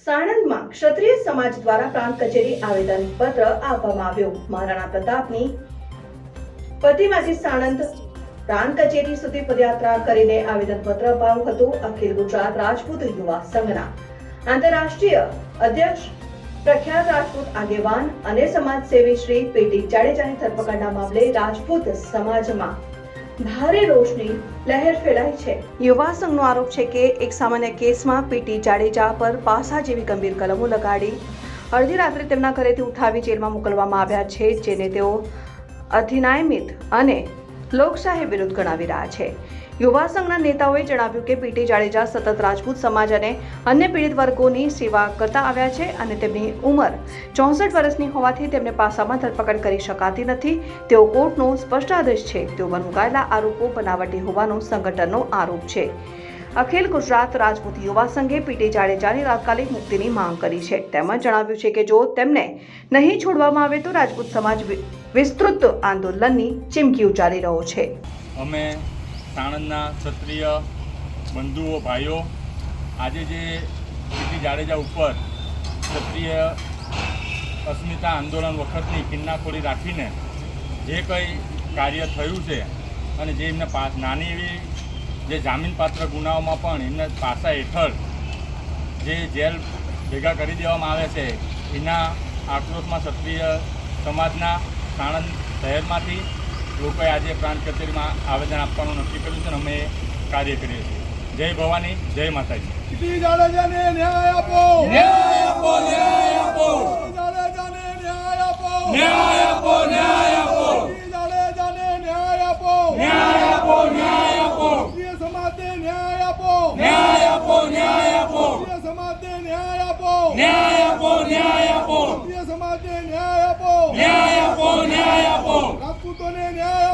સાણંદમાં ક્ષત્રિય સમાજ દ્વારા પ્રાંત કચેરી આવેદન પત્ર આપવામાં આવ્યું। મહારાણા પ્રતાપની પ્રતિમાથી સાણંદ પ્રાંત કચેરી સુધી પદયાત્રા કરીને આવેદન પત્ર અપાયું હતું। અખિલ ગુજરાત રાજપૂત યુવા સંઘના આંતરરાષ્ટ્રીય અધ્યક્ષ પ્રખ્યાત રાજપૂત આગેવાન અને સમાજસેવી શ્રી પીટી જાડેજાની ધરપકડના મામલે રાજપૂત સમાજમાં ભારે રોષની લહેર ફેલાઈ છે। યુવા સંઘનો આરોપ છે કે એક સામાન્ય કેસમાં પીટી જાડેજા પર પાસા જેવી ગંભીર કલમો લગાડી અડધી રાત્રે તેમના ઘરેથી ઉઠાવી જેલમાં મોકલવામાં આવ્યા છે, જેને તેઓ અધિનાયમિત અને લોકશાહી વિરુદ્ધ ગણાવી રહ્યા છે। યુવા સંઘના નેતાઓએ જણાવ્યું કે પીટી જાડેજા સતત રાજપૂત સમાજ અને અન્ય પીડિત વર્ગોની સેવા કરતા આવ્યા છે અને તેમની ઉંમર 64 વર્ષની હોવાથી તેમને પાસામાં ધરપકડ કરી શકાતી નથી। તેઓ કોર્ટનો સ્પષ્ટ આદેશ છે। તેઓ પર મુકાયેલા આરોપો બનાવટી હોવાનો સંગઠનનો આરોપ છે। અખિલ ગુજરાત રાજપૂત યુવા સંઘે પીટી જાડેજાની તાત્કાલિક મુક્તિની માંગ કરી છે। તેમજ જણાવ્યું છે કે જો તેમને નહીં છોડવામાં આવે તો રાજપૂત સમાજ વિસ્તૃત આંદોલનની ચીમકી ઉચ્ચારી રહ્યો છે। અમે સાણંદના ક્ષત્રિય બંધુઓ ભાઈઓ આજે જે પીટી જાડેજા ઉપર ક્ષત્રિય અસ્મિતા આંદોલન વખતની કિન્નાખોરી રાખીને જે કંઈ કાર્ય થયું છે અને જે એમને નાની એવી જે જામીનપાત્ર ગુનાઓમાં પણ એમને પાસા હેઠળ જે જેલ ભેગા કરી દેવામાં આવે છે, એના આક્રોશમાં ક્ષત્રિય સમાજના સાણંદ શહેરમાંથી લોકોએ આજે પ્રાંત કચેરીમાં આવેદન આપવાનું નક્કી કર્યું છે અને અમે કાર્ય કરીએ છીએ। જય ભવાની, જય માતાજી। પીટી જાડેજાને ન્યાય આપો, ન્યાય આપો, ન્યાય આપો, જાડેજાને ન્યાય આપો, ન્યાય આપો, ન્યાય આપો, પીટી જાડેજાને ન્યાય આપો, ન્યાય આપો, ન્યાય આપો, ક્ષત્રિય સમાજને ન્યાય આપો, ન્યાય આપો, ન્યાય આપો, ક્ષત્રિય સમાજને ન્યાય આપો, ન્યાય આપો, ન્યાય આપો, ક્ષત્રિય સમાજને ન્યાય આપો, ન્યાય આપો, ન્યાય આપો, રાજપૂતોને ન્યાય